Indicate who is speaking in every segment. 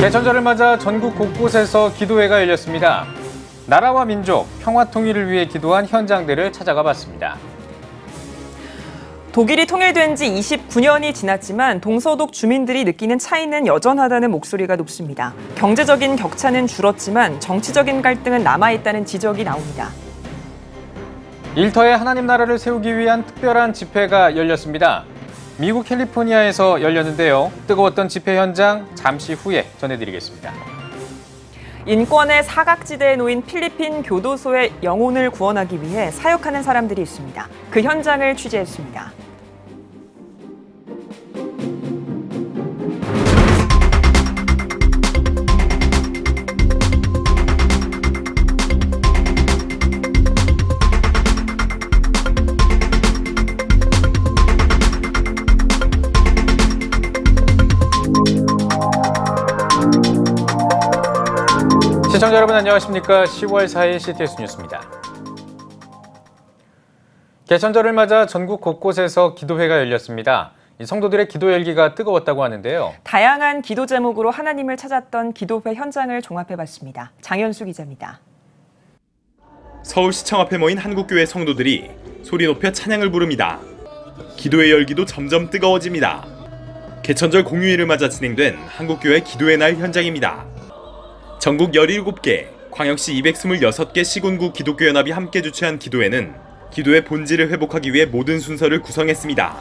Speaker 1: 개천절을 맞아 전국 곳곳에서 기도회가 열렸습니다. 나라와 민족, 평화 통일을 위해 기도한 현장들을 찾아가 봤습니다.
Speaker 2: 독일이 통일된 지 29년이 지났지만 동서독 주민들이 느끼는 차이는 여전하다는 목소리가 높습니다. 경제적인 격차는 줄었지만 정치적인 갈등은 남아있다는 지적이 나옵니다.
Speaker 1: 일터에 하나님 나라를 세우기 위한 특별한 집회가 열렸습니다. 미국 캘리포니아에서 열렸는데요. 뜨거웠던 집회 현장 잠시 후에 전해드리겠습니다.
Speaker 2: 인권의 사각지대에 놓인 필리핀 교도소의 영혼을 구원하기 위해 사역하는 사람들이 있습니다. 그 현장을 취재했습니다.
Speaker 1: 시청자 여러분 안녕하십니까? 10월 4일 CTS 뉴스입니다. 개천절을 맞아 전국 곳곳에서 기도회가 열렸습니다. 성도들의 기도 열기가 뜨거웠다고 하는데요.
Speaker 2: 다양한 기도 제목으로 하나님을 찾았던 기도회 현장을 종합해봤습니다. 장현수 기자입니다.
Speaker 3: 서울시청 앞에 모인 한국교회 성도들이 소리 높여 찬양을 부릅니다. 기도의 열기도 점점 뜨거워집니다. 개천절 공휴일을 맞아 진행된 한국교회 기도의 날 현장입니다. 전국 17개, 광역시 226개 시군구 기독교연합이 함께 주최한 기도회는 기도의 본질을 회복하기 위해 모든 순서를 구성했습니다.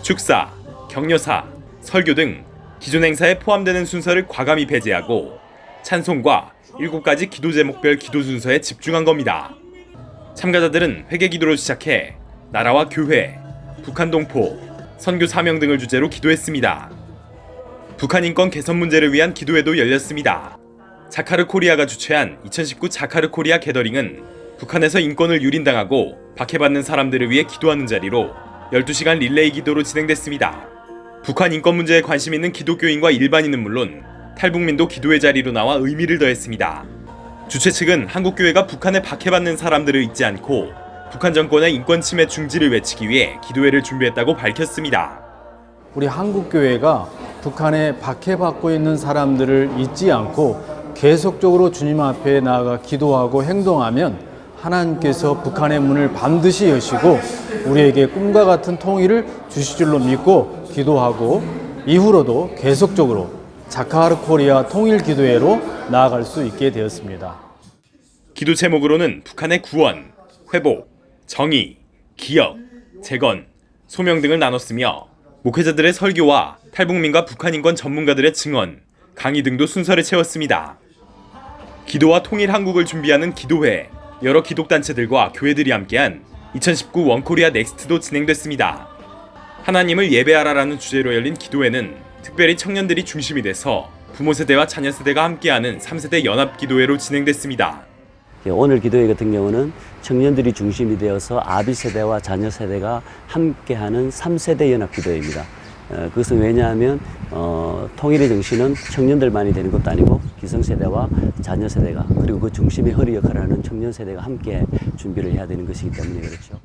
Speaker 3: 축사, 격려사, 설교 등 기존 행사에 포함되는 순서를 과감히 배제하고 찬송과 7가지 기도 제목별 기도 순서에 집중한 겁니다. 참가자들은 회개 기도로 시작해 나라와 교회, 북한 동포, 선교 사명 등을 주제로 기도했습니다. 북한 인권 개선 문제를 위한 기도회도 열렸습니다. 자카르 코리아가 주최한 2019 자카르 코리아 게더링은 북한에서 인권을 유린당하고 박해받는 사람들을 위해 기도하는 자리로 12시간 릴레이 기도로 진행됐습니다. 북한 인권 문제에 관심 있는 기독교인과 일반인은 물론 탈북민도 기도의 자리로 나와 의미를 더했습니다. 주최 측은 한국교회가 북한에 박해받는 사람들을 잊지 않고 북한 정권의 인권 침해 중지를 외치기 위해 기도회를 준비했다고 밝혔습니다.
Speaker 4: 우리 한국교회가 북한에 박해받고 있는 사람들을 잊지 않고 계속적으로 주님 앞에 나아가 기도하고 행동하면 하나님께서 북한의 문을 반드시 여시고 우리에게 꿈과 같은 통일을 주실 줄로 믿고 기도하고 이후로도 계속적으로 자카르 코리아 통일 기도회로 나아갈 수 있게 되었습니다.
Speaker 3: 기도 제목으로는 북한의 구원, 회복, 정의, 기억, 재건, 소명 등을 나눴으며 목회자들의 설교와 탈북민과 북한 인권 전문가들의 증언, 강의 등도 순서를 채웠습니다. 기도와 통일 한국을 준비하는 기도회, 여러 기독단체들과 교회들이 함께한 2019 원코리아 넥스트도 진행됐습니다. 하나님을 예배하라라는 주제로 열린 기도회는 특별히 청년들이 중심이 돼서 부모 세대와 자녀 세대가 함께하는 3세대 연합 기도회로 진행됐습니다.
Speaker 5: 오늘 기도회 같은 경우는 청년들이 중심이 되어서 아비 세대와 자녀 세대가 함께하는 3세대 연합 기도회입니다. 그것은 왜냐하면 통일의 정신은 청년들만이 되는 것도 아니고 기성세대와 자녀세대가 그리고 그 중심의 허리 역할을 하는 청년세대가 함께 준비를 해야 되는 것이기 때문에 그렇죠.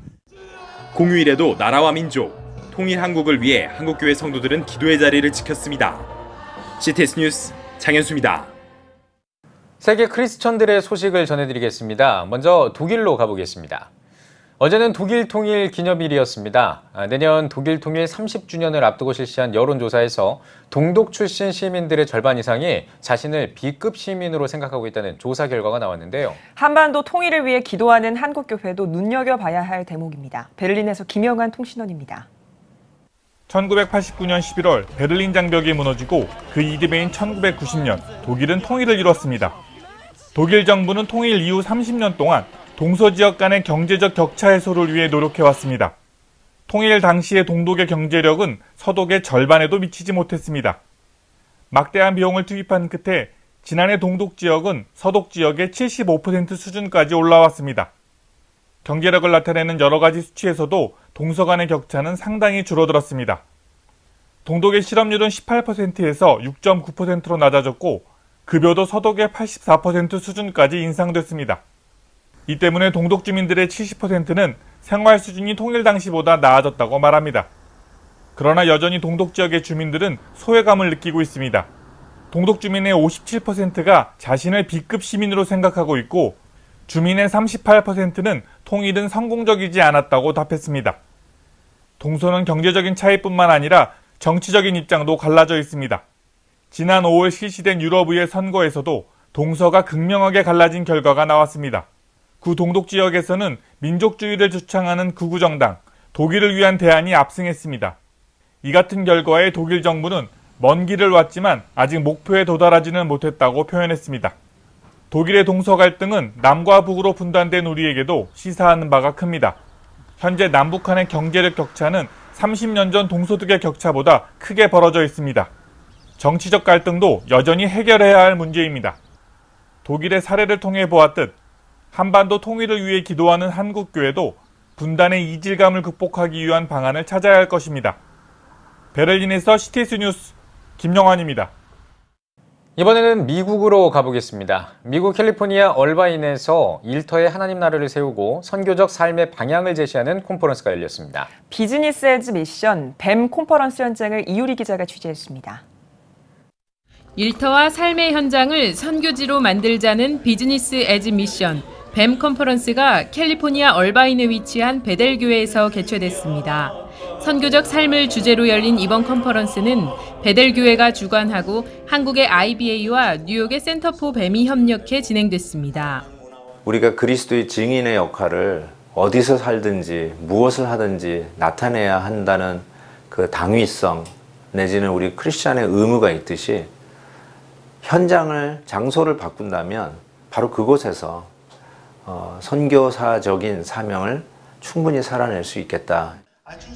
Speaker 3: 공휴일에도 나라와 민족, 통일 한국을 위해 한국교회 성도들은 기도의 자리를 지켰습니다. CTS 뉴스 장현수입니다.
Speaker 1: 세계 크리스천들의 소식을 전해드리겠습니다. 먼저 독일로 가보겠습니다. 어제는 독일 통일 기념일이었습니다. 내년 독일 통일 30주년을 앞두고 실시한 여론조사에서 동독 출신 시민들의 절반 이상이 자신을 B급 시민으로 생각하고 있다는 조사 결과가 나왔는데요.
Speaker 2: 한반도 통일을 위해 기도하는 한국교회도 눈여겨봐야 할 대목입니다. 베를린에서 김영환 통신원입니다.
Speaker 6: 1989년 11월 베를린 장벽이 무너지고 그 이듬해인 1990년 독일은 통일을 이뤘습니다. 독일 정부는 통일 이후 30년 동안 동서지역 간의 경제적 격차 해소를 위해 노력해왔습니다. 통일 당시의 동독의 경제력은 서독의 절반에도 미치지 못했습니다. 막대한 비용을 투입한 끝에 지난해 동독 지역은 서독 지역의 75% 수준까지 올라왔습니다. 경제력을 나타내는 여러 가지 수치에서도 동서 간의 격차는 상당히 줄어들었습니다. 동독의 실업률은 18%에서 6.9%로 낮아졌고 급여도 서독의 84% 수준까지 인상됐습니다. 이 때문에 동독 주민들의 70%는 생활 수준이 통일 당시보다 나아졌다고 말합니다. 그러나 여전히 동독 지역의 주민들은 소외감을 느끼고 있습니다. 동독 주민의 57%가 자신을 B급 시민으로 생각하고 있고 주민의 38%는 통일은 성공적이지 않았다고 답했습니다. 동서는 경제적인 차이뿐만 아니라 정치적인 입장도 갈라져 있습니다. 지난 5월 실시된 유럽의회 선거에서도 동서가 극명하게 갈라진 결과가 나왔습니다. 구 동독 지역에서는 민족주의를 주창하는 극우 정당, 독일을 위한 대안이 압승했습니다. 이 같은 결과에 독일 정부는 먼 길을 왔지만 아직 목표에 도달하지는 못했다고 표현했습니다. 독일의 동서 갈등은 남과 북으로 분단된 우리에게도 시사하는 바가 큽니다. 현재 남북 간의 경제력 격차는 30년 전 동서독의 격차보다 크게 벌어져 있습니다. 정치적 갈등도 여전히 해결해야 할 문제입니다. 독일의 사례를 통해 보았듯 한반도 통일을 위해 기도하는 한국교회도 분단의 이질감을 극복하기 위한 방안을 찾아야 할 것입니다. 베를린에서 CTS 뉴스 김영환입니다.
Speaker 1: 이번에는 미국으로 가보겠습니다. 미국 캘리포니아 얼바인에서 일터에 하나님 나라를 세우고 선교적 삶의 방향을 제시하는 컨퍼런스가 열렸습니다.
Speaker 2: 비즈니스 에즈 미션 뱀 컨퍼런스 현장을 이유리 기자가 취재했습니다.
Speaker 7: 일터와 삶의 현장을 선교지로 만들자는 비즈니스 에즈 미션 뱀 컨퍼런스가 캘리포니아 얼바인에 위치한 베델교회에서 개최됐습니다. 선교적 삶을 주제로 열린 이번 컨퍼런스는 베델교회가 주관하고 한국의 IBA와 뉴욕의 센터 포 뱀이 협력해 진행됐습니다.
Speaker 8: 우리가 그리스도의 증인의 역할을 어디서 살든지 무엇을 하든지 나타내야 한다는 그 당위성 내지는 우리 크리스찬의 의무가 있듯이 현장을, 장소를 바꾼다면 바로 그곳에서 선교사적인 사명을 충분히 살아낼 수 있겠다.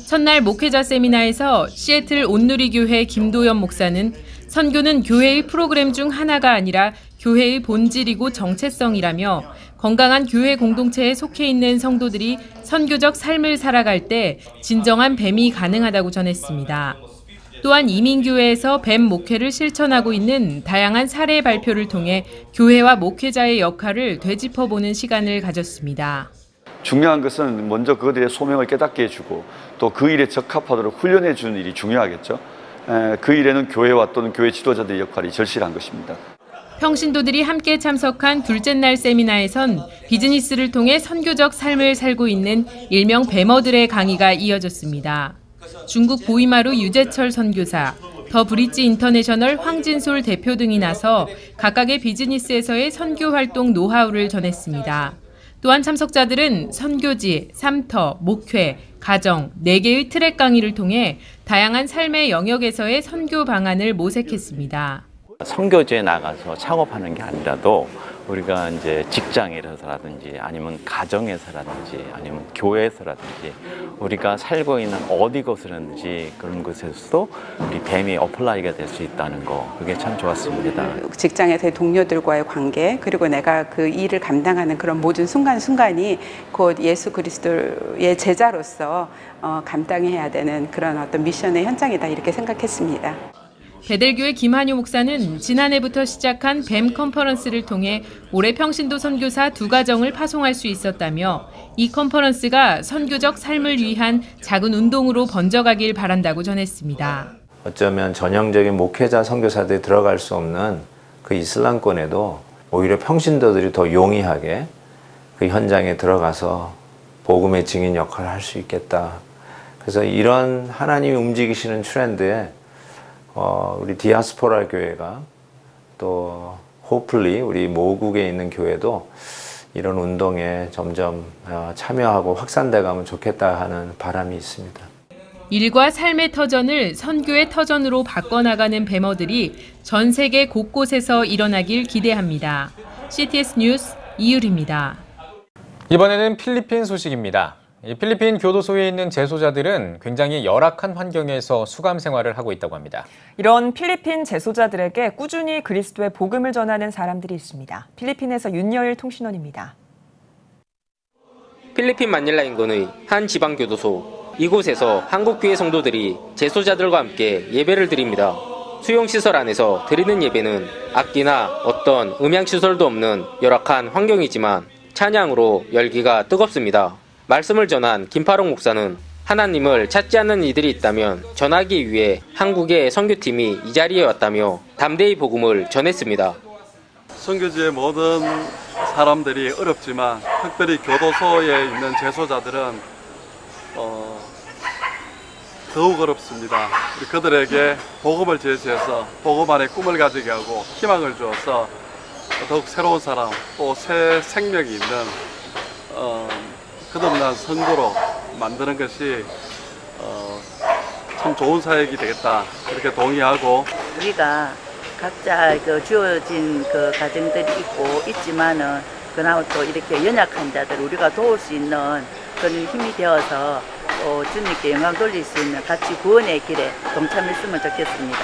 Speaker 7: 첫날 목회자 세미나에서 시애틀 온누리교회 김도연 목사는 선교는 교회의 프로그램 중 하나가 아니라 교회의 본질이고 정체성이라며 건강한 교회 공동체에 속해 있는 성도들이 선교적 삶을 살아갈 때 진정한 뱀이 가능하다고 전했습니다. 또한 이민교회에서 뱀 목회를 실천하고 있는 다양한 사례 발표를 통해 교회와 목회자의 역할을 되짚어보는 시간을 가졌습니다.
Speaker 9: 중요한 것은 먼저 그들의 소명을 깨닫게 해주고 또 그 일에 적합하도록 훈련해 주는 일이 중요하겠죠. 그 일에는 교회와 또는 교회 지도자들의 역할이 절실한 것입니다.
Speaker 7: 평신도들이 함께 참석한 둘째 날 세미나에선 비즈니스를 통해 선교적 삶을 살고 있는 일명 뱀어들의 강의가 이어졌습니다. 중국 보이마루 유재철 선교사, 더 브릿지 인터내셔널 황진솔 대표 등이 나서 각각의 비즈니스에서의 선교 활동 노하우를 전했습니다. 또한 참석자들은 선교지, 삼터, 목회, 가정, 4개의 트랙 강의를 통해 다양한 삶의 영역에서의 선교 방안을 모색했습니다.
Speaker 10: 선교지에 나가서 창업하는 게 아니라도 우리가 이제 직장에서라든지 아니면 가정에서라든지 아니면 교회에서라든지 우리가 살고 있는 어디 곳이든지 그런 곳에서도 우리 뱀이 어플라이가 될 수 있다는 거, 그게 참 좋았습니다.
Speaker 11: 직장에서의 동료들과의 관계, 그리고 내가 그 일을 감당하는 그런 모든 순간순간이 곧 예수 그리스도의 제자로서 감당해야 되는 그런 어떤 미션의 현장이다, 이렇게 생각했습니다.
Speaker 7: 베델교회 김한효 목사는 지난해부터 시작한 뱀 컨퍼런스를 통해 올해 평신도 선교사 2가정을 파송할 수 있었다며 이 컨퍼런스가 선교적 삶을 위한 작은 운동으로 번져가길 바란다고 전했습니다.
Speaker 8: 어쩌면 전형적인 목회자 선교사들이 들어갈 수 없는 그 이슬람권에도 오히려 평신도들이 더 용이하게 그 현장에 들어가서 복음의 증인 역할을 할 수 있겠다. 그래서 이런 하나님이 움직이시는 트렌드에 우리 디아스포라 교회가 또 호플리 우리 모국에 있는 교회도 이런 운동에 점점 참여하고 확산돼 가면 좋겠다 하는 바람이 있습니다.
Speaker 7: 일과 삶의 터전을 선교의 터전으로 바꿔나가는 뱀어들이 전 세계 곳곳에서 일어나길 기대합니다. CTS 뉴스 이유리입니다.
Speaker 1: 이번에는 필리핀 소식입니다. 필리핀 교도소에 있는 재소자들은 굉장히 열악한 환경에서 수감 생활을 하고 있다고 합니다.
Speaker 2: 이런 필리핀 재소자들에게 꾸준히 그리스도의 복음을 전하는 사람들이 있습니다. 필리핀에서 윤여일 통신원입니다.
Speaker 12: 필리핀 마닐라 인근의 한 지방교도소. 이곳에서 한국교회 성도들이 재소자들과 함께 예배를 드립니다. 수용시설 안에서 드리는 예배는 악기나 어떤 음향시설도 없는 열악한 환경이지만 찬양으로 열기가 뜨겁습니다. 말씀을 전한 김파롱 목사는 하나님을 찾지 않는 이들이 있다면 전하기 위해 한국의 선교팀이 이 자리에 왔다며 담대히 복음을 전했습니다.
Speaker 13: 선교지의 모든 사람들이 어렵지만 특별히 교도소에 있는 재소자들은 더욱 어렵습니다. 우리 그들에게 복음을 제시해서 복음 안에 꿈을 가지게 하고 희망을 주어서 더욱 새로운 사람 또 새 생명이 있는 거듭난 성도로 만드는 것이 참 좋은 사역이 되겠다 그렇게 동의하고
Speaker 14: 우리가 각자 주어진 가정들이 있지만은 그나마 또 이렇게 연약한 자들 우리가 도울 수 있는 그런 힘이 되어서 주님께 영광 돌릴 수 있는 같이 구원의 길에 동참했으면 좋겠습니다.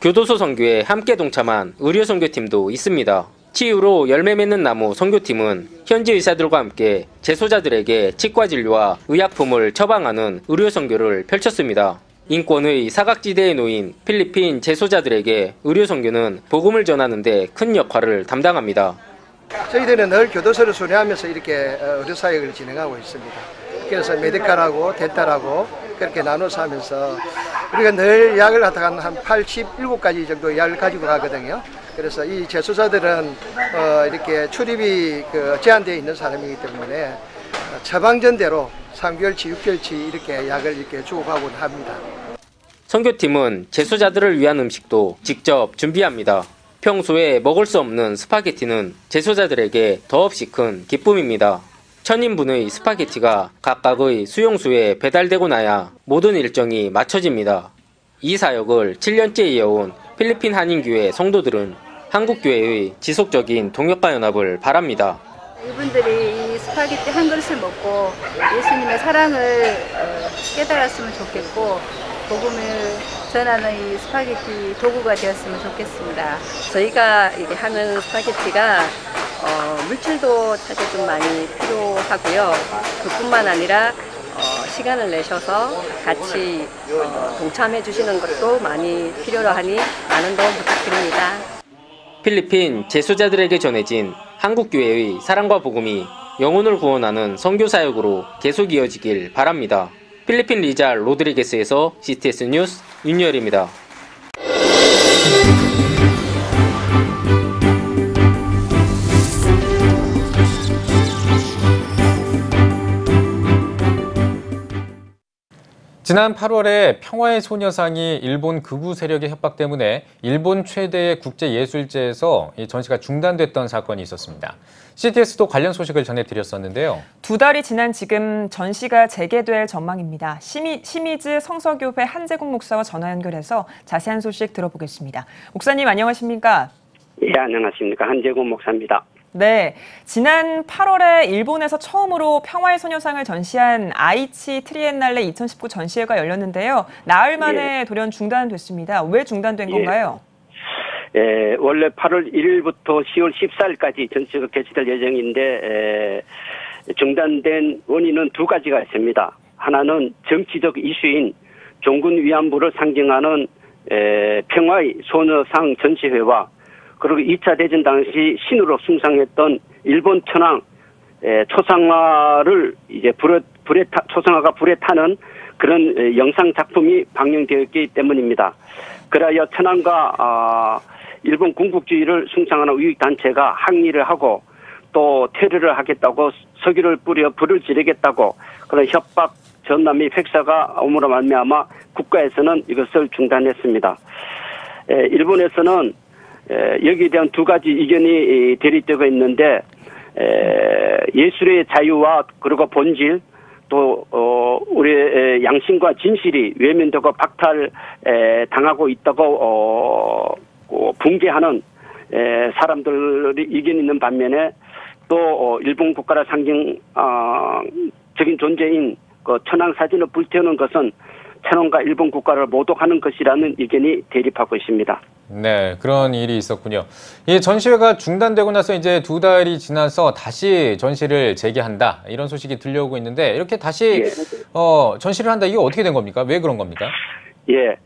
Speaker 12: 교도소 선교에 함께 동참한 의료 선교팀도 있습니다. 치유로 열매 맺는 나무 선교팀은 현지 의사들과 함께 재소자들에게 치과 진료와 의약품을 처방하는 의료 선교를 펼쳤습니다. 인권의 사각지대에 놓인 필리핀 재소자들에게 의료 선교는 복음을 전하는 데 큰 역할을 담당합니다.
Speaker 15: 저희들은 늘 교도소를 순회하면서 이렇게 의료 사역을 진행하고 있습니다. 그래서 메디칼하고 덴탈하고 그렇게 나눠서 하면서 우리가 늘 약을 갖다가 한 87가지 정도 약을 가지고 가거든요. 그래서 이 재소자들은 이렇게 출입이 제한되어 있는 사람이기 때문에 처방전대로 3개월치, 6개월치 이렇게 약을 이렇게 주고 가곤 합니다.
Speaker 12: 선교팀은 재소자들을 위한 음식도 직접 준비합니다. 평소에 먹을 수 없는 스파게티는 재소자들에게 더없이 큰 기쁨입니다. 1000인분의 스파게티가 각각의 수용소에 배달되고 나야 모든 일정이 맞춰집니다. 이 사역을 7년째 이어온 필리핀 한인교회 성도들은 한국교회의 지속적인 동역과 연합을 바랍니다.
Speaker 16: 이분들이 이 스파게티 한 그릇을 먹고 예수님의 사랑을 깨달았으면 좋겠고 복음을 전하는 이 스파게티 도구가 되었으면 좋겠습니다.
Speaker 17: 저희가 이게 하는 스파게티가 물질도 사실 좀 많이 필요하고요. 그뿐만 아니라 시간을 내셔서 같이 동참해 주시는 것도 많이 필요로 하니 많은 도움 부탁드립니다.
Speaker 12: 필리핀 재소자들에게 전해진 한국교회의 사랑과 복음이 영혼을 구원하는 선교사역으로 계속 이어지길 바랍니다. 필리핀 리잘 로드리게스에서 CTS 뉴스 윤열입니다.
Speaker 1: 지난 8월에 평화의 소녀상이 일본 극우 세력의 협박 때문에 일본 최대의 국제예술제에서 전시가 중단됐던 사건이 있었습니다. CTS도 관련 소식을 전해드렸었는데요.
Speaker 2: 2달이 지난 지금 전시가 재개될 전망입니다. 시미즈 성서교회 한재국 목사와 전화 연결해서 자세한 소식 들어보겠습니다. 목사님 안녕하십니까?
Speaker 18: 예, 안녕하십니까. 한재국 목사입니다.
Speaker 2: 네, 지난 8월에 일본에서 처음으로 평화의 소녀상을 전시한 아이치 트리엔날레 2019 전시회가 열렸는데요. 나흘 만에 돌연 중단됐습니다. 왜 중단된 건가요?
Speaker 18: 원래 8월 1일부터 10월 14일까지 전시가 개최될 예정인데 중단된 원인은 두 가지가 있습니다. 하나는 정치적 이슈인 종군 위안부를 상징하는 평화의 소녀상 전시회와 그리고 2차 대전 당시 신으로 숭상했던 일본 천황 초상화를 이제 초상화가 불에 타는 그런 영상 작품이 방영되었기 때문입니다. 그래야 천황과 일본 군국주의를 숭상하는 우익 단체가 항의를 하고 또 테러를 하겠다고 석유를 뿌려 불을 지르겠다고 그런 협박 전남 및 획사가 오므로 말미암아 국가에서는 이것을 중단했습니다. 일본에서는 여기에 대한 두 가지 의견이 대립되고 있는데 예술의 자유와 그리고 본질 또 우리의 양심과 진실이 외면되고 박탈당하고 있다고 붕괴하는 사람들이 의견이 있는 반면에 또 일본 국가의 상징적인 존재인 그 천황 사진을 불태우는 것은 천황과 일본 국가를 모독하는 것이라는 의견이 대립하고 있습니다.
Speaker 1: 네, 그런 일이 있었군요. 이 전시회가 중단되고 나서 이제 2달이 지나서 다시 전시를 재개한다 이런 소식이 들려오고 있는데 이렇게 다시 전시를 한다 이게 어떻게 된 겁니까? 왜 그런 겁니까?
Speaker 18: 예,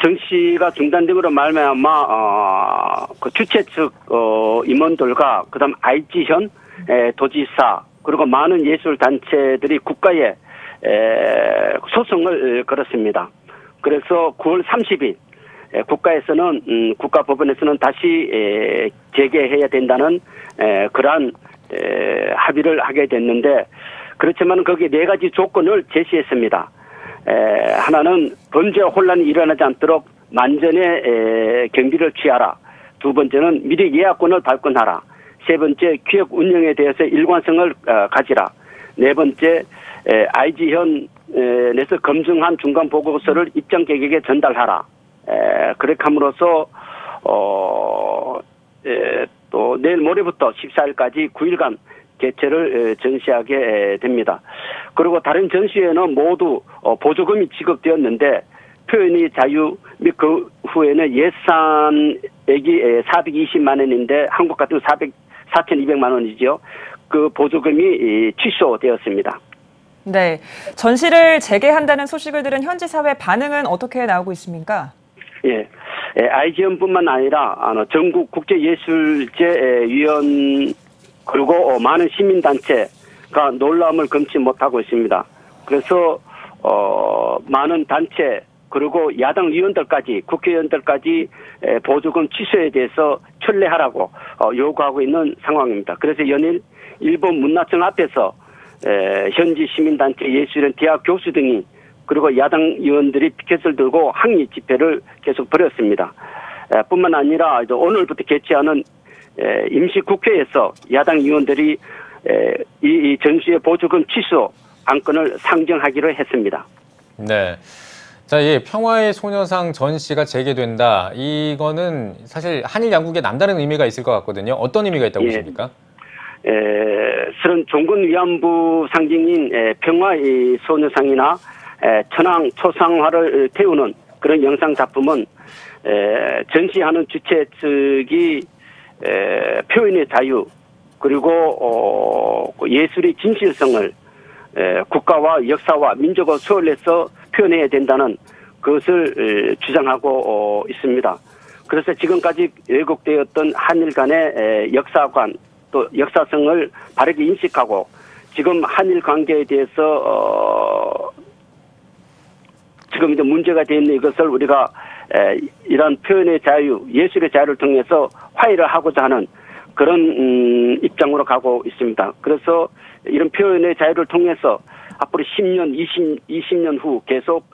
Speaker 18: 전시가 중단됨으로 말미암아 그 주최 측 임원들과 그다음 아이치현 도지사 그리고 많은 예술 단체들이 국가에 소송을 걸었습니다. 그래서 9월 30일 국가에서는 국가법원에서는 다시 재개해야 된다는 그러한 합의를 하게 됐는데, 그렇지만 거기에 4가지 조건을 제시했습니다. 하나는 범죄 혼란이 일어나지 않도록 만전의 경비를 취하라. 두 번째는 미리 예약권을 발권하라. 세 번째, 기업 운영에 대해서 일관성을 가지라. 네 번째, IG현에서 검증한 중간 보고서를 입장객에게 전달하라. 그렇게 함으로써 또 내일 모레부터 14일까지 9일간 개최를 전시하게 됩니다. 그리고 다른 전시회는 모두 보조금이 지급되었는데, 표현의 자유 및 그 후에는 예산액이 420만 원인데 한국 같은 4,200만 원이죠. 그 보조금이 취소되었습니다.
Speaker 2: 네, 전시를 재개한다는 소식을 들은 현지 사회 반응은 어떻게 나오고 있습니까?
Speaker 18: 예, IGN뿐만 아니라 전국 국제예술제위원 그리고 많은 시민단체가 놀라움을 금치 못하고 있습니다. 그래서 많은 단체 그리고 야당 의원들까지 국회의원들까지 보조금 취소에 대해서 철회하라고 요구하고 있는 상황입니다. 그래서 연일 일본 문화청 앞에서 현지 시민단체, 예술인, 대학 교수 등이 그리고 야당 의원들이 피켓을 들고 항의 집회를 계속 벌였습니다. 뿐만 아니라 오늘부터 개최하는 임시국회에서 야당 의원들이 이 전시의 보조금 취소 안건을 상정하기로 했습니다.
Speaker 1: 네. 자, 예, 평화의 소녀상 전시가 재개된다. 이거는 사실 한일 양국에 남다른 의미가 있을 것 같거든요. 어떤 의미가 있다고 보십니까?
Speaker 18: 실은 종군 위안부 상징인 평화의 소녀상이나 천황 초상화를 태우는 그런 영상 작품은 전시하는 주최 측이 표현의 자유 그리고 예술의 진실성을 국가와 역사와 민족의 소원에서 표현해야 된다는 것을 주장하고 있습니다. 그래서 지금까지 왜곡되었던 한일 간의 역사관 또 역사성을 바르게 인식하고 지금 한일 관계에 대해서 지금 이제 문제가 되어 있는 이것을 우리가 이런 표현의 자유, 예술의 자유를 통해서 화해를 하고자 하는 그런 입장으로 가고 있습니다. 그래서 이런 표현의 자유를 통해서 앞으로 10년, 20년 후 계속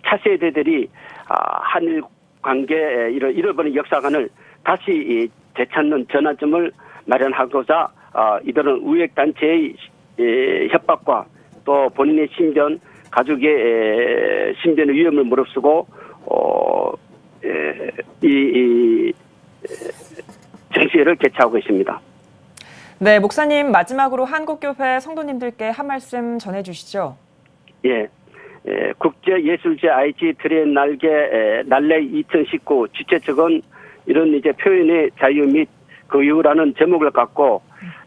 Speaker 18: 차세대들이 한일 관계 잃어버린 역사관을 다시 되찾는 전환점을 마련하고자 이들은 우익단체의 협박과 또 본인의 신변, 가족의 신변의 위험을 무릅쓰고 이 전시회를 개최하고 있습니다.
Speaker 2: 네, 목사님 마지막으로 한국교회 성도님들께 한 말씀 전해주시죠.
Speaker 18: 예, 국제예술제 IG 트리엔날레 날레 2019 주최 측은 이런 이제 표현의 자유 및 그 이유라는 제목을 갖고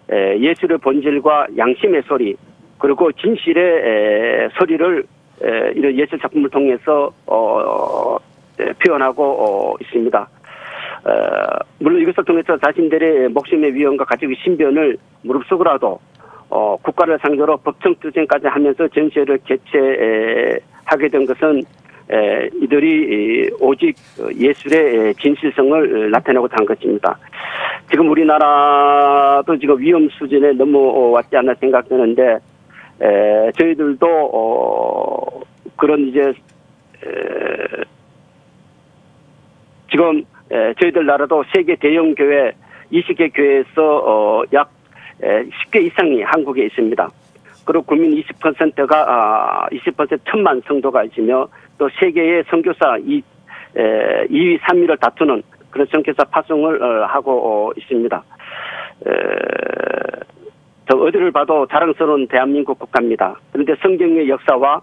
Speaker 18: 예술의 본질과 양심의 소리 그리고 진실의 소리를 이런 예술 작품을 통해서 표현하고 있습니다. 물론 이것을 통해서 자신들의 목숨의 위험과 가족의 신변을 무릅쓰고라도 국가를 상대로 법정 투쟁까지 하면서 전시회를 개최하게 된 것은 이들이 오직 예술의 진실성을 나타내고자 한 것입니다. 지금 우리나라도 지금 위험 수준에 넘어왔지 않나 생각되는데 저희들도 그런 이제 지금 저희들 나라도 세계 대형 교회 20개 교회에서 약 10개 이상이 한국에 있습니다. 그리고 국민 20%가 20% 1,000만 성도가 있으며 또 세계의 선교사 2위, 3위를 다투는 그런 선교사 파송을 하고 있습니다. 저 어디를 봐도 자랑스러운 대한민국 국가입니다. 그런데 성경의 역사와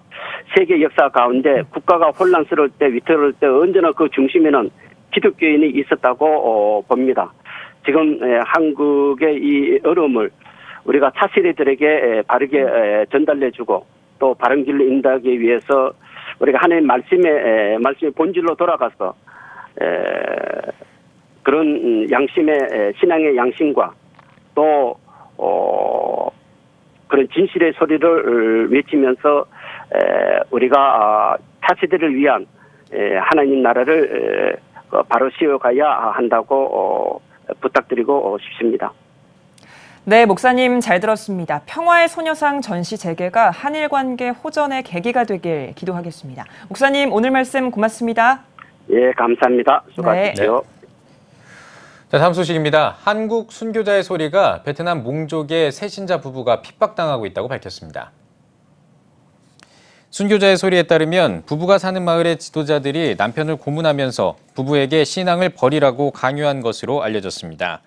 Speaker 18: 세계 역사 가운데 국가가 혼란스러울 때, 위태로울 때 언제나 그 중심에는 기독교인이 있었다고 봅니다. 지금 한국의 이 어려움을 우리가 차세대들에게 바르게 전달해주고 또 바른 길로 인도하기 위해서 우리가 하나님의 말씀의 본질로 돌아가서 그런 양심의 신앙의 양심과 또 그런 진실의 소리를 외치면서 우리가 차세대를 위한 하나님 나라를 바로 세워가야 한다고 부탁드리고 싶습니다.
Speaker 2: 네, 목사님 잘 들었습니다. 평화의 소녀상 전시 재개가 한일 관계 호전의 계기가 되길 기도하겠습니다. 목사님 오늘 말씀 고맙습니다.
Speaker 18: 예, 감사합니다. 수고하십시오.
Speaker 1: 네. 자, 다음 소식입니다. 한국 순교자의 소리가 베트남 몽족의 새신자 부부가 핍박당하고 있다고 밝혔습니다. 순교자의 소리에 따르면 부부가 사는 마을의 지도자들이 남편을 고문하면서 부부에게 신앙을 버리라고 강요한 것으로 알려졌습니다.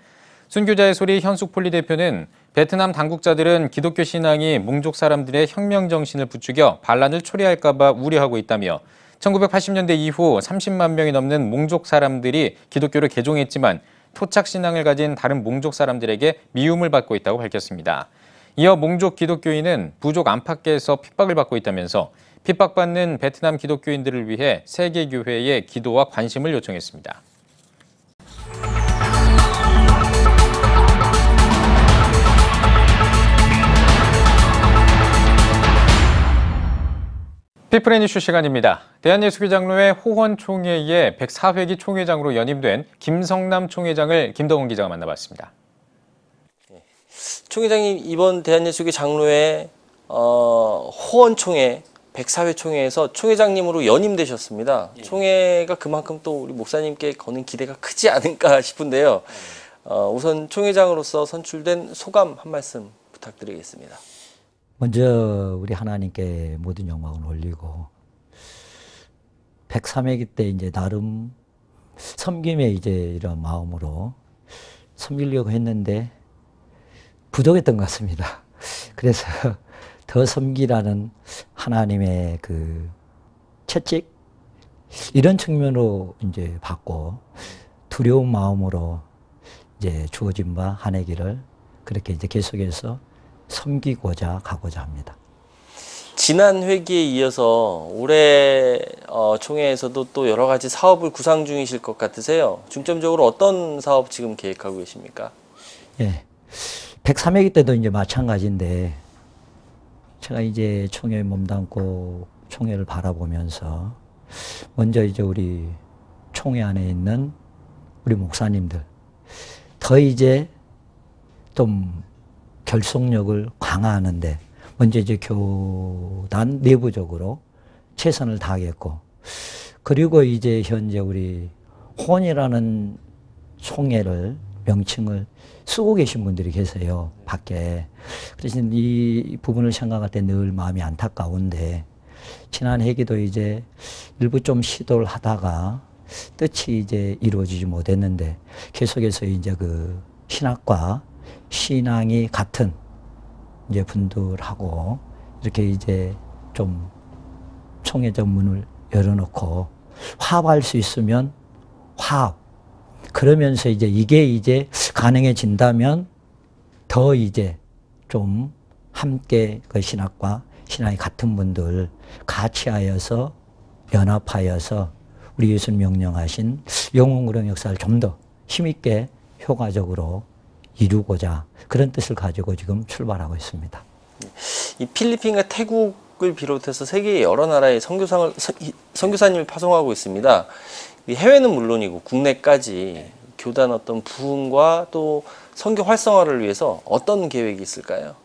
Speaker 1: 순교자의 소리 현숙 폴리 대표는 베트남 당국자들은 기독교 신앙이 몽족 사람들의 혁명 정신을 부추겨 반란을 초래할까 봐 우려하고 있다며 1980년대 이후 30만 명이 넘는 몽족 사람들이 기독교를 개종했지만 토착 신앙을 가진 다른 몽족 사람들에게 미움을 받고 있다고 밝혔습니다. 이어 몽족 기독교인은 부족 안팎에서 핍박을 받고 있다면서 핍박받는 베트남 기독교인들을 위해 세계교회에 기도와 관심을 요청했습니다. 피플앤 이슈 시간입니다. 대한예수교 장로회 호헌 총회의 104회기 총회장으로 연임된 김성남 총회장을 김동훈 기자가 만나봤습니다.
Speaker 19: 총회장님, 이번 대한예수교 장로회 호헌 총회 104회 총회에서 총회장님으로 연임되셨습니다. 예. 총회가 그만큼 또 우리 목사님께 거는 기대가 크지 않을까 싶은데요. 우선 총회장으로서 선출된 소감 한 말씀 부탁드리겠습니다.
Speaker 20: 먼저 우리 하나님께 모든 영광을 올리고 103회기 때 이제 나름 섬김의 이제 이런 마음으로 섬기려고 했는데 부족했던 것 같습니다. 그래서 더 섬기라는 하나님의 그 채찍 이런 측면으로 이제 받고 두려운 마음으로 이제 주어진 바 한 해기를 그렇게 이제 계속해서 섬기고자 가고자 합니다.
Speaker 19: 지난 회기에 이어서 올해 총회에서도 또 여러 가지 사업을 구상 중이실 것 같으세요. 중점적으로 어떤 사업 지금 계획하고 계십니까?
Speaker 20: 예, 103회기 때도 이제 마찬가지인데 제가 이제 총회에 몸담고 총회를 바라보면서 먼저 이제 우리 총회 안에 있는 우리 목사님들 더 이제 좀 결속력을 강화하는데 먼저 이제 교단 내부적으로 최선을 다하겠고 그리고 이제 현재 우리 호헌이라는 총회를 명칭을 쓰고 계신 분들이 계세요. 밖에. 그래서 이 부분을 생각할 때 늘 마음이 안타까운데 지난 회기도 이제 일부 좀 시도를 하다가 뜻이 이제 이루어지지 못했는데 계속해서 이제 그 신학과 신앙이 같은 이제 분들하고 이렇게 이제 좀 총회적 문을 열어놓고 화합할 수 있으면 화합. 그러면서 이제 이게 이제 가능해진다면 더 이제 좀 함께 그 신학과 신앙이 같은 분들 같이 하여서 연합하여서 우리 예수님 명령하신 영웅그런 역사를 좀 더 힘있게 효과적으로 이루고자 그런 뜻을 가지고 지금 출발하고 있습니다.
Speaker 19: 이 필리핀과 태국을 비롯해서 세계 여러 나라의 선교사님을 파송하고 있습니다. 해외는 물론이고 국내까지 교단 어떤 부흥과 또 선교 활성화를 위해서 어떤 계획이 있을까요?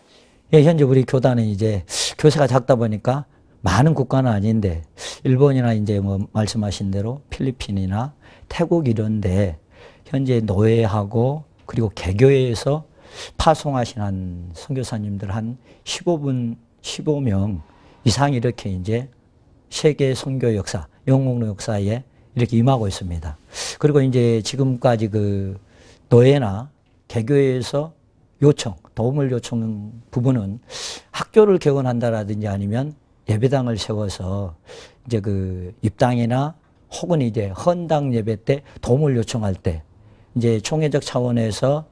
Speaker 20: 예, 현재 우리 교단은 이제 교세가 작다 보니까 많은 국가는 아닌데 일본이나 이제 뭐 말씀하신 대로 필리핀이나 태국 이런데 현재 노예하고 그리고 개교회에서 파송하신 한 선교사님들 한 15명 이상 이렇게 이제 세계 선교 역사, 영웅로 역사에 이렇게 임하고 있습니다. 그리고 이제 지금까지 그 노예나 개교회에서 도움을 요청 부분은 학교를 개원한다라든지 아니면 예배당을 세워서 이제 그 입당이나 혹은 이제 헌당 예배 때 도움을 요청할 때 이제 총회적 차원에서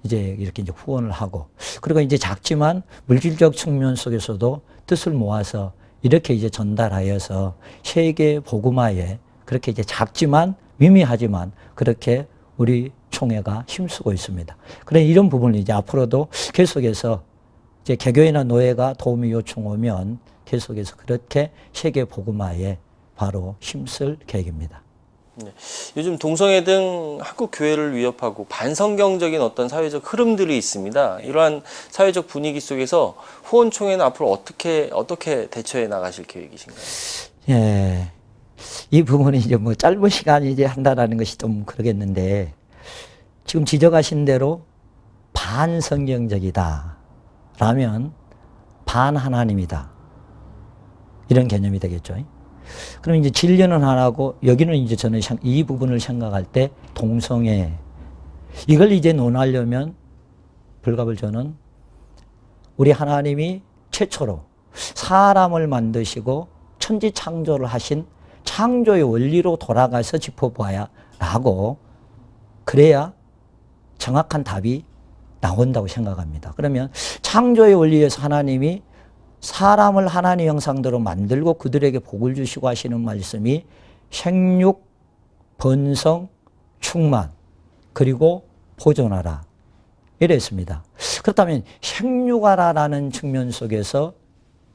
Speaker 20: 이제 이렇게 이제 후원을 하고 그리고 이제 작지만 물질적 측면 속에서도 뜻을 모아서 이렇게 이제 전달하여서 세계 복음화에 그렇게 이제 작지만 미미하지만 그렇게 우리 총회가 힘쓰고 있습니다. 그래 이런 부분을 이제 앞으로도 계속해서 이제 개교회나 노예가 도움이 요청 오면 계속해서 그렇게 세계 복음화에 바로 힘쓸 계획입니다.
Speaker 19: 네. 요즘 동성애 등 한국 교회를 위협하고 반성경적인 어떤 사회적 흐름들이 있습니다. 이러한 사회적 분위기 속에서 후원총회는 앞으로 어떻게 대처해 나가실 계획이신가요?
Speaker 20: 예, 이 부분이 이제 뭐 짧은 시간이 이제 한다라는 것이 좀 그러겠는데, 지금 지적하신 대로 반성경적이다 라면 반하나님이다 이런 개념이 되겠죠. 그럼 이제 진리는 하나고, 여기는 이제 저는 이 부분을 생각할 때 동성애, 이걸 이제 논하려면 불갑을 저는 우리 하나님이 최초로 사람을 만드시고 천지 창조를 하신 창조의 원리로 돌아가서 짚어봐야 라고, 그래야 정확한 답이 나온다고 생각합니다. 그러면 창조의 원리에서 하나님이 사람을 하나님의 형상대로 만들고 그들에게 복을 주시고 하시는 말씀이 생육, 번성, 충만, 그리고 보존하라 이랬습니다. 그렇다면 생육하라라는 측면 속에서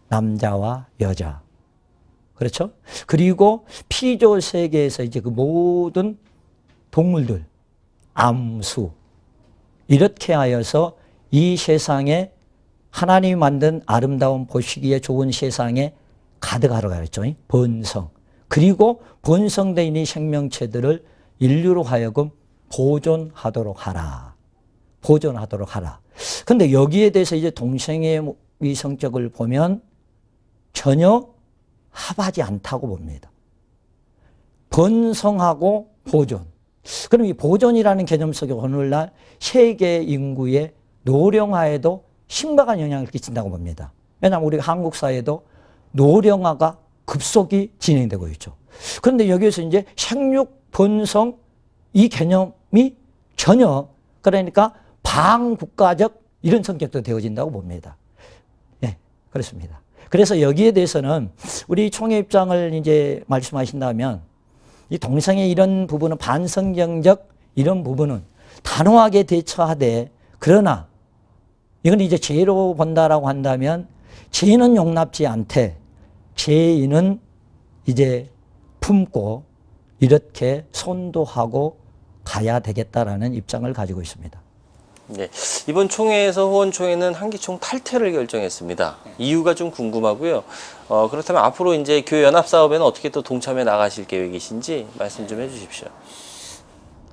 Speaker 20: 남자와 여자, 그렇죠? 그리고 피조 세계에서 이제 그 모든 동물들, 암수, 이렇게 하여서 이 세상에 하나님이 만든 아름다운 보시기에 좋은 세상에 가득하러 가겠죠. 번성. 그리고 번성되어 있는 생명체들을 인류로 하여금 보존하도록 하라. 보존하도록 하라. 근데 여기에 대해서 이제 동성애의 성격을 보면 전혀 합하지 않다고 봅니다. 번성하고 보존. 그럼 이 보존이라는 개념 속에 오늘날 세계 인구의 노령화에도 심각한 영향을 끼친다고 봅니다. 왜냐하면 우리 한국 사회도 노령화가 급속히 진행되고 있죠. 그런데 여기에서 이제 생육, 번성 이 개념이 전혀, 그러니까 반국가적 이런 성격도 되어진다고 봅니다. 네, 그렇습니다. 그래서 여기에 대해서는 우리 총회 입장을 이제 말씀하신다면, 이 동성애 이런 부분은 반성경적 이런 부분은 단호하게 대처하되, 그러나 이건 이제 죄로 본다라고 한다면 죄는 용납지 않되 죄인은 이제 품고 이렇게 선도하고 가야 되겠다라는 입장을 가지고 있습니다.
Speaker 19: 네, 이번 총회에서 후원총회는 한기총 탈퇴를 결정했습니다. 이유가 좀 궁금하고요. 그렇다면 앞으로 이제 교회 연합 사업에는 어떻게 또 동참해 나가실 계획이신지 말씀 좀 해주십시오.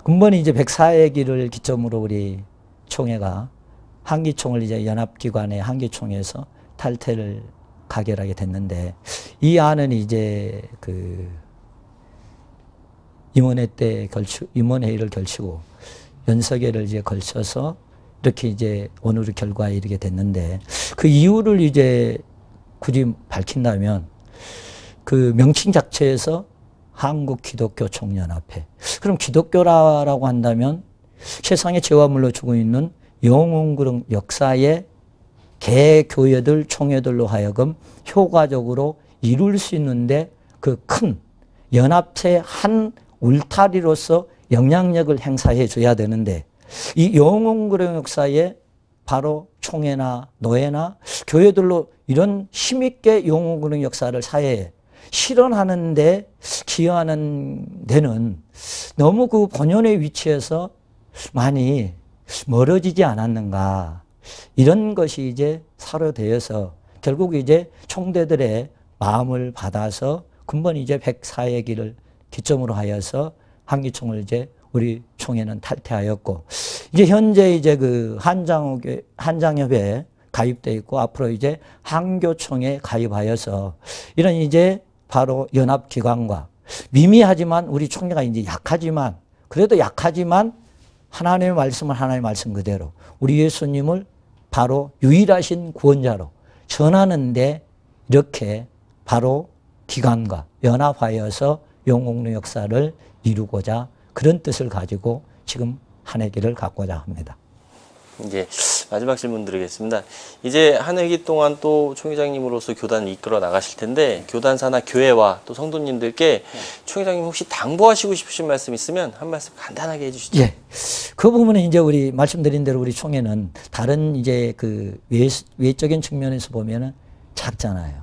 Speaker 20: 근본이 이제 104회기를 기점으로 우리 총회가 한기총을 이제 연합기관의 한기총에서 탈퇴를 가결하게 됐는데, 이 안은 이제 그 임원회의를 걸치고 연석회를 이제 걸쳐서 이렇게 이제 오늘 결과에 이르게 됐는데, 그 이유를 이제 굳이 밝힌다면 그 명칭 자체에서 한국기독교총연합회. 그럼 기독교라고 한다면 세상에 죄와 물로 죽어 있는 영웅그릉 역사의 개교회들, 총회들로 하여금 효과적으로 이룰 수 있는데 그 큰 연합체 한 울타리로서 영향력을 행사해 줘야 되는데, 이 영웅그릉 역사에 바로 총회나 노회나 교회들로 이런 힘있게 영웅그릉 역사를 사회에 실현하는 데 기여하는 데는 너무 그 본연의 위치에서 많이 멀어지지 않았는가, 이런 것이 이제 사료되어서 결국 이제 총대들의 마음을 받아서 근본 이제 104회기를 기점으로 하여서 한기총을 이제 우리 총회는 탈퇴하였고, 이제 현재 이제 그 한장협회에 가입돼 있고 앞으로 이제 한교총에 가입하여서 이런 이제 바로 연합기관과 미미하지만 우리 총회가 이제 약하지만, 그래도 약하지만 하나님의 말씀을 하나님의 말씀 그대로 우리 예수님을 바로 유일하신 구원자로 전하는데 이렇게 바로 기관과 연합하여서 영웅의 역사를 이루고자 그런 뜻을 가지고 지금 한 해기를 갖고자 합니다.
Speaker 19: 이제 마지막 질문 드리겠습니다. 이제 한 해기 동안 또 총회장님으로서 교단을 이끌어 나가실 텐데, 교단사나 교회와 또 성도님들께 총회장님 혹시 당부하시고 싶으신 말씀 있으면 한 말씀 간단하게 해주시죠.
Speaker 20: 예. 그 부분은 이제 우리 말씀드린 대로 우리 총회는 다른 이제 그 외적인 측면에서 보면은 작잖아요.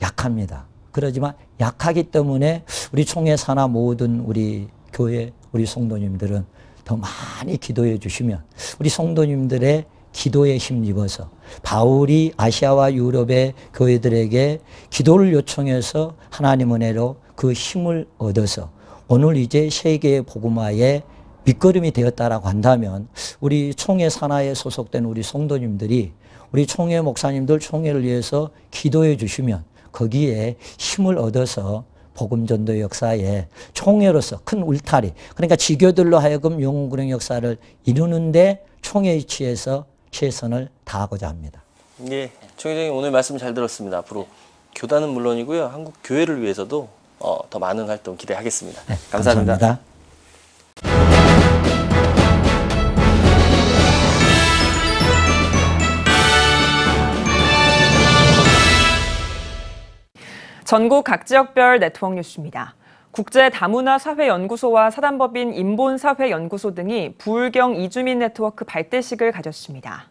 Speaker 20: 약합니다. 그러지만 약하기 때문에 우리 총회 산하 모든 우리 교회, 우리 성도님들은 더 많이 기도해 주시면 우리 성도님들의 기도에 힘입어서 바울이 아시아와 유럽의 교회들에게 기도를 요청해서 하나님 은혜로 그 힘을 얻어서 오늘 이제 세계의 복음화의 밑거름이 되었다라고 한다면 우리 총회 산하에 소속된 우리 성도님들이 우리 총회 목사님들 총회를 위해서 기도해 주시면 거기에 힘을 얻어서 복음전도 역사에 총회로서 큰 울타리, 그러니까 지교들로 하여금 영웅군행 역사를 이루는데 총회에 취해서 최선을 다하고자 합니다.
Speaker 19: 예, 총회장님 오늘 말씀 잘 들었습니다. 앞으로 교단은 물론이고요, 한국 교회를 위해서도 더 많은 활동 기대하겠습니다.
Speaker 20: 네,
Speaker 19: 감사합니다.
Speaker 20: 감사합니다.
Speaker 2: 전국 각 지역별 네트워크 뉴스입니다. 국제다문화사회연구소와 사단법인 인본사회연구소 등이 부울경 이주민 네트워크 발대식을 가졌습니다.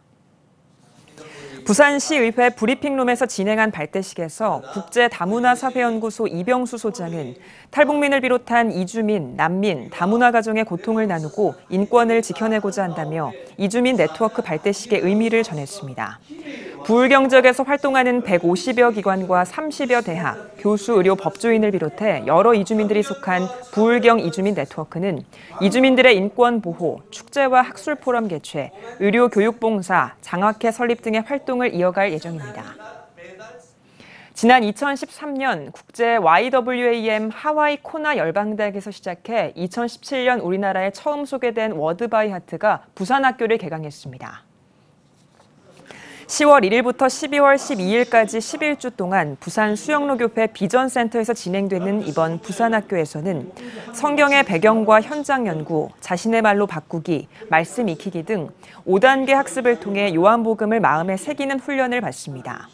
Speaker 2: 부산시의회 브리핑룸에서 진행한 발대식에서 국제다문화사회연구소 이병수 소장은 탈북민을 비롯한 이주민, 난민, 다문화 가정의 고통을 나누고 인권을 지켜내고자 한다며 이주민 네트워크 발대식의 의미를 전했습니다. 부울경 지역에서 활동하는 150여 기관과 30여 대학, 교수, 의료, 법조인을 비롯해 여러 이주민들이 속한 부울경 이주민 네트워크는 이주민들의 인권 보호, 축제와 학술 포럼 개최, 의료 교육 봉사, 장학회 설립 등의 활동을 이어갈 예정입니다. 지난 2013년 국제 YWAM 하와이 코나 열방대학에서 시작해 2017년 우리나라에 처음 소개된 워드바이 하트가 부산 학교를 개강했습니다. 10월 1일부터 12월 12일까지 11주 동안 부산 수영로교회 비전센터에서 진행되는 이번 부산학교에서는 성경의 배경과 현장 연구, 자신의 말로 바꾸기, 말씀 익히기 등 5단계 학습을 통해 요한복음을 마음에 새기는 훈련을 받습니다.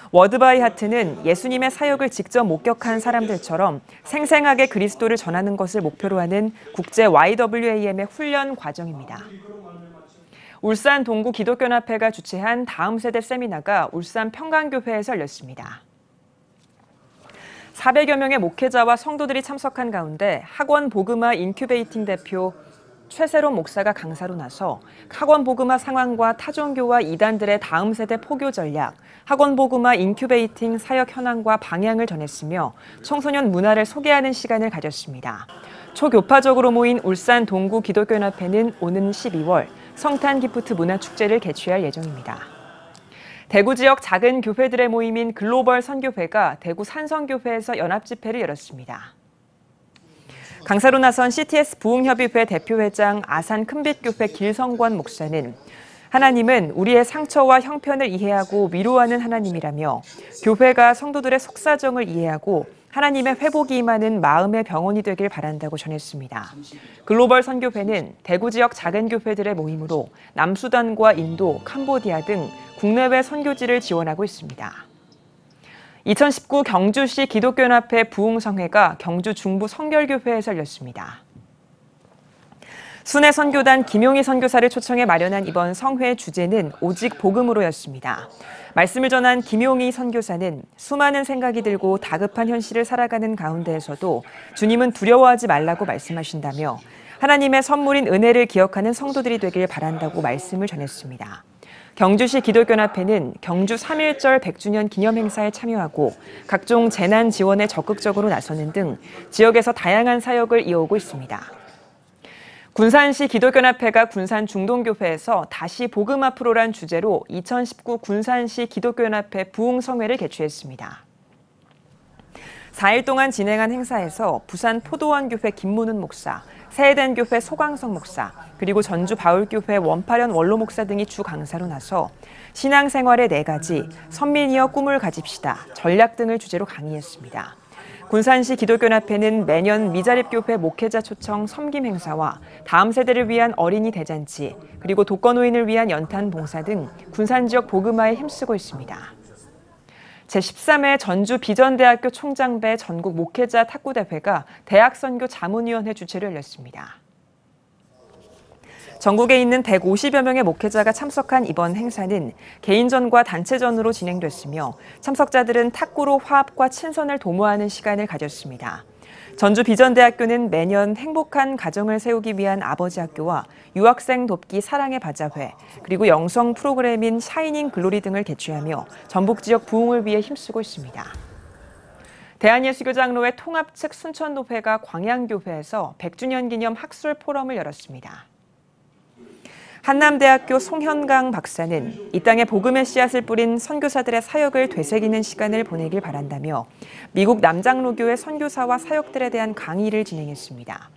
Speaker 2: 워드바이 하트는 예수님의 사역을 직접 목격한 사람들처럼 생생하게 그리스도를 전하는 것을 목표로 하는 국제 YWAM의 훈련 과정입니다. 울산 동구 기독교연합회가 주최한 다음 세대 세미나가 울산 평강교회에서 열렸습니다. 400여 명의 목회자와 성도들이 참석한 가운데 학원 복음화 인큐베이팅 대표 최세롬 목사가 강사로 나서 학원 복음화 상황과 타종교와 이단들의 다음 세대 포교 전략, 학원 복음화 인큐베이팅 사역 현황과 방향을 전했으며 청소년 문화를 소개하는 시간을 가졌습니다. 초교파적으로 모인 울산 동구 기독교연합회는 오는 12월 성탄 기프트 문화축제를 개최할 예정입니다. 대구 지역 작은 교회들의 모임인 글로벌 선교회가 대구 산성교회에서 연합집회를 열었습니다. 강사로 나선 CTS 부흥협의회 대표회장 아산 큰빛교회 길성권 목사는 하나님은 우리의 상처와 형편을 이해하고 위로하는 하나님이라며 교회가 성도들의 속사정을 이해하고 하나님의 회복이 임하는 마음의 병원이 되길 바란다고 전했습니다. 글로벌 선교회는 대구 지역 작은 교회들의 모임으로 남수단과 인도, 캄보디아 등 국내외 선교지를 지원하고 있습니다. 2019 경주시 기독교연합회 부흥성회가 경주 중부 성결교회에서 열렸습니다. 순회 선교단 김용희 선교사를 초청해 마련한 이번 성회 주제는 오직 복음으로였습니다. 말씀을 전한 김용희 선교사는 수많은 생각이 들고 다급한 현실을 살아가는 가운데에서도 주님은 두려워하지 말라고 말씀하신다며 하나님의 선물인 은혜를 기억하는 성도들이 되길 바란다고 말씀을 전했습니다. 경주시 기독교연합회는 경주 3.1절 100주년 기념 행사에 참여하고 각종 재난 지원에 적극적으로 나서는 등 지역에서 다양한 사역을 이어오고 있습니다. 군산시 기독교연합회가 군산 중동교회에서 다시 복음 앞으로란 주제로 2019 군산시 기독교연합회 부흥성회를 개최했습니다. 4일 동안 진행한 행사에서 부산 포도원교회 김문은 목사, 새해된교회 소광성 목사, 그리고 전주 바울교회 원파련 원로 목사 등이 주 강사로 나서 신앙생활의 4가지, 선민이여 꿈을 가집시다, 전략 등을 주제로 강의했습니다. 군산시 기독교연합회는 매년 미자립교회 목회자 초청 섬김 행사와 다음 세대를 위한 어린이 대잔치, 그리고 독거노인을 위한 연탄 봉사 등 군산 지역 복음화에 힘쓰고 있습니다. 제13회 전주 비전대학교 총장배 전국 목회자 탁구대회가 대학선교 자문위원회 주최로 열렸습니다. 전국에 있는 150여 명의 목회자가 참석한 이번 행사는 개인전과 단체전으로 진행됐으며 참석자들은 탁구로 화합과 친선을 도모하는 시간을 가졌습니다. 전주 비전대학교는 매년 행복한 가정을 세우기 위한 아버지 학교와 유학생 돕기 사랑의 바자회, 그리고 영성 프로그램인 샤이닝 글로리 등을 개최하며 전북 지역 부흥을 위해 힘쓰고 있습니다. 대한예수교장로회 통합 측 순천노회가 광양교회에서 100주년 기념 학술 포럼을 열었습니다. 한남대학교 송현강 박사는 이 땅에 복음의 씨앗을 뿌린 선교사들의 사역을 되새기는 시간을 보내길 바란다며 미국 남장로교회 선교사와 사역들에 대한 강의를 진행했습니다.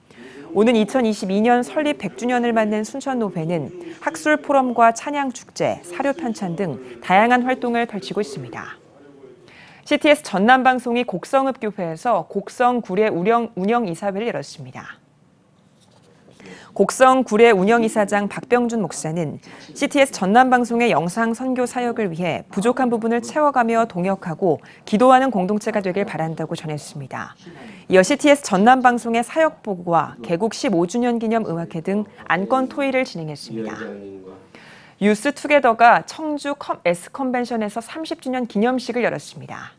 Speaker 2: 오는 2022년 설립 100주년을 맞는 순천노회는 학술 포럼과 찬양축제, 사료편찬 등 다양한 활동을 펼치고 있습니다. CTS 전남방송이 곡성읍교회에서 곡성 구례 운영이사회를 열었습니다. 곡성 구례 운영이사장 박병준 목사는 CTS 전남방송의 영상 선교 사역을 위해 부족한 부분을 채워가며 동역하고 기도하는 공동체가 되길 바란다고 전했습니다. 이어 CTS 전남방송의 사역 보고와 개국 15주년 기념 음악회 등 안건 토의를 진행했습니다. 유스투게더가 청주 S컨벤션에서 30주년 기념식을 열었습니다.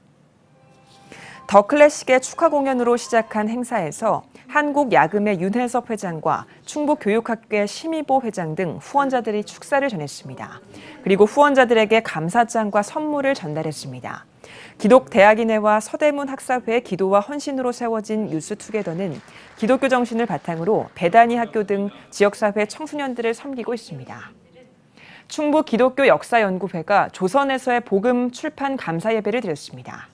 Speaker 2: 더 클래식의 축하 공연으로 시작한 행사에서 한국야금의 윤혜섭 회장과 충북교육학교의 심희보 회장 등 후원자들이 축사를 전했습니다. 그리고 후원자들에게 감사장과 선물을 전달했습니다. 기독대학인회와 서대문 학사회의 기도와 헌신으로 세워진 유스투게더는 기독교 정신을 바탕으로 배단위 학교 등 지역사회 청소년들을 섬기고 있습니다. 충북 기독교 역사연구회가 조선에서의 복음 출판 감사 예배를 드렸습니다.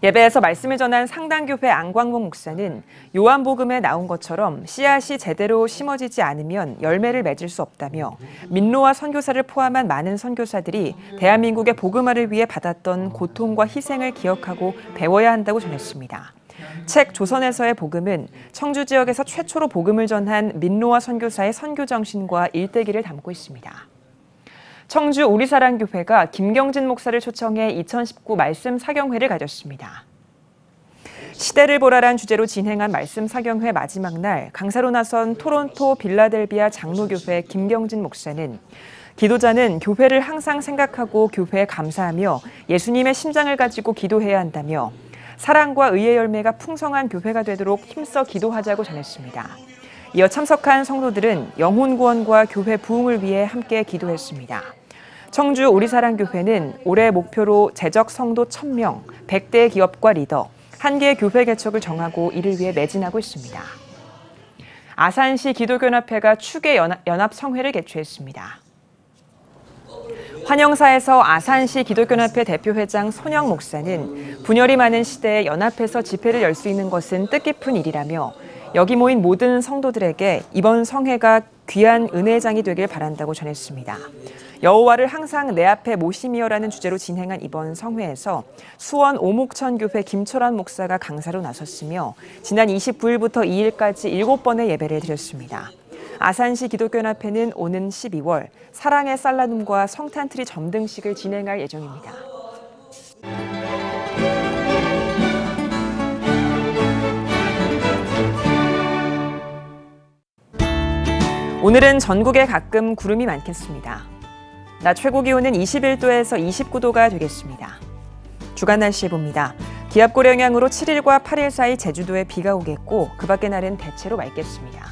Speaker 2: 예배에서 말씀을 전한 상당교회 안광목 목사는 요한복음에 나온 것처럼 씨앗이 제대로 심어지지 않으면 열매를 맺을 수 없다며 민노와 선교사를 포함한 많은 선교사들이 대한민국의 복음화를 위해 받았던 고통과 희생을 기억하고 배워야 한다고 전했습니다. 책 조선에서의 복음은 청주 지역에서 최초로 복음을 전한 민노와 선교사의 선교 정신과 일대기를 담고 있습니다. 청주 우리사랑교회가 김경진 목사를 초청해 2019 말씀 사경회를 가졌습니다. 시대를 보라란 주제로 진행한 말씀 사경회 마지막 날 강사로 나선 토론토 빌라델비아 장로교회 김경진 목사는 기도자는 교회를 항상 생각하고 교회에 감사하며 예수님의 심장을 가지고 기도해야 한다며 사랑과 의의 열매가 풍성한 교회가 되도록 힘써 기도하자고 전했습니다. 이어 참석한 성도들은 영혼 구원과 교회 부흥을 위해 함께 기도했습니다. 청주 우리사랑교회는 올해 목표로 재적 성도 1000명, 100대 기업과 리더, 1개의 교회 개척을 정하고 이를 위해 매진하고 있습니다. 아산시 기독교연합회가 추계 연합성회를 개최했습니다. 환영사에서 아산시 기독교연합회 대표회장 손영 목사는 분열이 많은 시대에 연합해서 집회를 열 수 있는 것은 뜻깊은 일이라며 여기 모인 모든 성도들에게 이번 성회가 귀한 은혜장이 되길 바란다고 전했습니다. 여호와를 항상 내 앞에 모심이여라는 주제로 진행한 이번 성회에서 수원 오목천교회 김철환 목사가 강사로 나섰으며 지난 29일부터 2일까지 7번의 예배를 드렸습니다. 아산시 기독교연합회는 오는 12월 사랑의 살라눔과 성탄트리 점등식을 진행할 예정입니다. 오늘은 전국에 가끔 구름이 많겠습니다. 낮 최고 기온은 21도에서 29도가 되겠습니다. 주간 날씨 봅니다. 기압골 영향으로 7일과 8일 사이 제주도에 비가 오겠고 그 밖의 날은 대체로 맑겠습니다.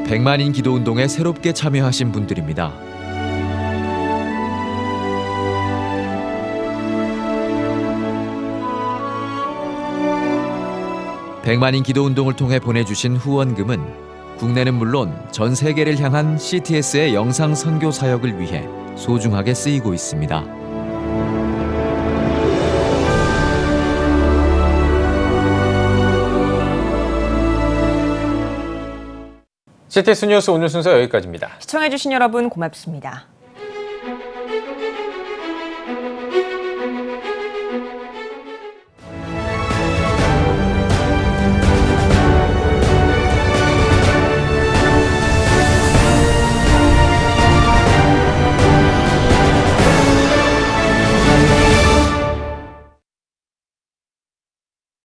Speaker 21: 백만인 기도운동에 새롭게 참여하신 분들입니다. 백만인 기도운동을 통해 보내주신 후원금은 국내는 물론 전 세계를 향한 CTS의 영상 선교 사역을 위해 소중하게 쓰이고 있습니다.
Speaker 1: CTS 뉴스 오늘 순서 여기까지입니다.
Speaker 2: 시청해주신 여러분 고맙습니다.